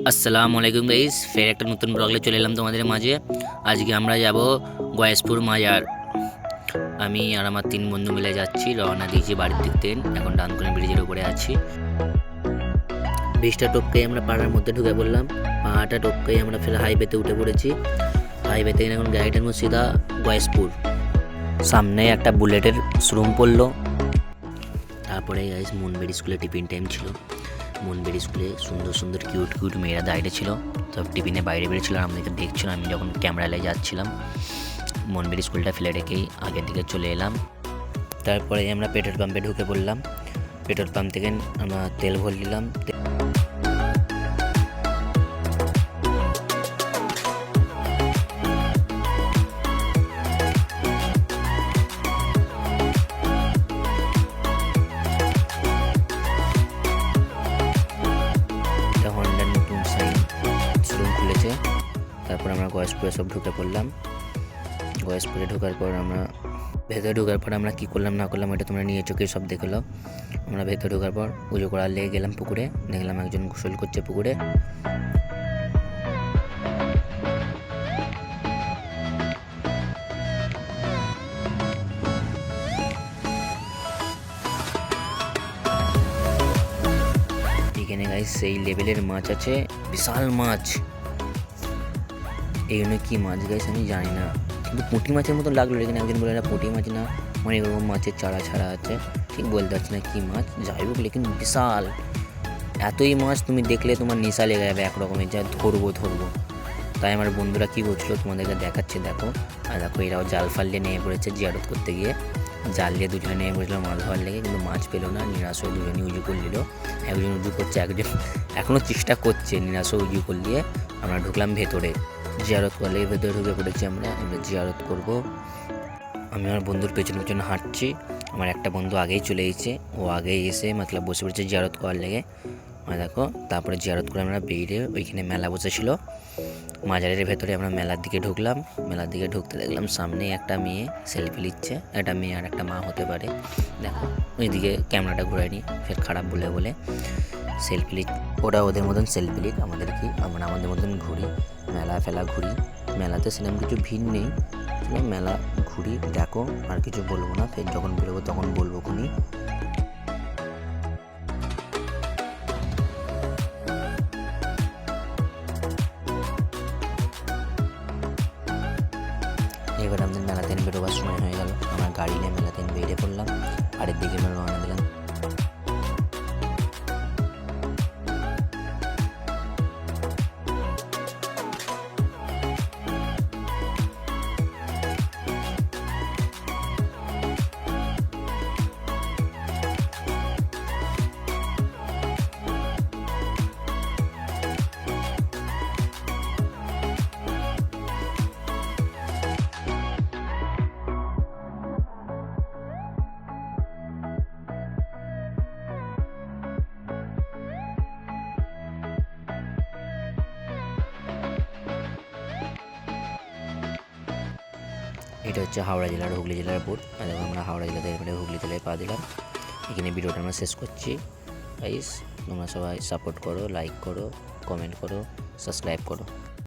আসসালামু আলাইকুম গাইস, ফের একটা নতুন ব্লগে চলে এলাম তোমাদের মাঝে। আজকে আমরা যাব গয়েশপুর মাজার। আমি আর আমার 3 বন্ধু মিলে যাচ্ছি, রওনা দিয়েছি বাড়ির দিক থেকে। এখন ডানকুনি ব্রিজের উপরে আছি। ব্রিজটা টপকেই আমরা পাড়ার মধ্যে ঢুকে পড়লাম। পাহাড়টা টপকেই আমরা ফের হাইওয়েতে উঠে পড়েছি। হাইওয়ে থেকে এখন গাড়িটা নেবো সিধা গয়েশপুর। সামনে একটা বুলেটের শোরুম পড়লো। তারপরে গাইস মনবেড়ি স্কুলে টিফিন টাইম ছিল। মনবেড়ি স্কুলে সুন্দর সুন্দর কিউট মেয়েরা দাঁড়িয়ে ছিল, সব টিফিনে বাইরে বেরিয়েছিল আর আমাদেরকে দেখছিল। আমি যখন ক্যামেরায় যাচ্ছিলাম, মনবেড়ি স্কুলটা ফেলে রেখেই আগের দিকে চলে এলাম। তারপরে আমরা পেট্রোল পাম্পে ঢুকে পড়লাম। পেট্রোল পাম্প থেকে আমরা তেল ভরে নিলাম। খুলেছে। তারপর আমরা গয়েশপুরে সব ঢুকে পড়লাম। গয়েশপুরে ঢোকার পর আমরা ভেতরে ঢোকার পর আমরা কী করলাম না করলাম এটা তোমরা নিয়ে চোখে সব দেখলো। আমরা ভেতরে ঢোকার পর পুজো করার লেগে গেলাম পুকুরে। দেখলাম একজন গোসল করছে পুকুরে। এখানে গাইস সেই লেভেলের মাছ আছে, বিশাল মাছ। এই জন্য কী মাছ গাইস আমি জানি না, কিন্তু পুঁটি মাছের মতো লাগলো। এখানে একজন বলে না পুঁটি মাছ না, অনেক রকম মাছের চারা ছাড়া আছে, ঠিক বলতে পারছি না কী মাছ। যাই হোক লেকিন বিশাল। এতই মাছ তুমি দেখলে তোমার নেশা লেগে যাবে একরকমের, যা ধরবো। তাই আমার বন্ধুরা কী করছিলো তোমাদেরকে দেখাচ্ছে, দেখো। আর দেখো এরাও জাল ফাল দিয়ে নেমে পড়েছে জিয়ারত করতে গিয়ে। জাল দিয়ে দুজনে নেমে পড়েছিল মাছ ধরার লেগে, কিন্তু মাছ পেলো না। নিরাশ হয়ে দুজনই উজু করে নিল। একজন উজু করছে, একজন এখনও চেষ্টা করছে। নিরাশ হয়ে উজু করে দিয়ে আমরা ঢুকলাম ভেতরে। জিয়ারত করলে ভেতরে ঢুকে পড়েছি আমরা জিয়ারত করব। আমি আমার বন্ধুর পেছনে হাঁটছি। আমার একটা বন্ধু আগেই চলে এসেছে, ও আগেই এসে মতলব বসে পড়েছে জিয়ারত করার লেগে। দেখো তারপরে জিয়ারত করে আমরা বেরিয়ে ওইখানে মেলা বসেছিল মাজারের ভেতরে। আমরা মেলার দিকে ঢুকলাম। মেলার দিকে ঢুকতে দেখলাম সামনে একটা মেয়ে সেলফি নিচ্ছে। একটা মেয়ে আর একটা মা হতে পারে। দেখো ওইদিকে ক্যামেরাটা ঘুরায়নি, ফের খারাপ বলে সেলফি লিক। ওরা ওদের মতন সেলফি লিক, আমরা আমাদের মতন ঘুরি, মেলা ফেলা ঘুরি। মেলাতে সেরকম কিছু ভিড় নেই, মেলা ঘুরি। দেখো আর কিছু বলবো না, ফের যখন বেরোবো তখন বলবো খুনি। এবার আমাদের মেলাতে বেরোবার সময় হয়ে গেল। আমরা গাড়ি নিয়ে মেলাতে বেরিয়ে পড়লাম। বাড়ির দিকে আমরা রওনা দিলাম। এটা হচ্ছে হাওড়া জেলার হুগলি জেলার বোর্ড। আর আমরা হাওড়া জেলা থেকে হুগলি জেলায় পা দিলাম। এখানে ভিডিওটা আমরা শেষ করছি। গাইস তোমরা সবাই সাপোর্ট করো, লাইক করো, কমেন্ট করো, সাবস্ক্রাইব করো।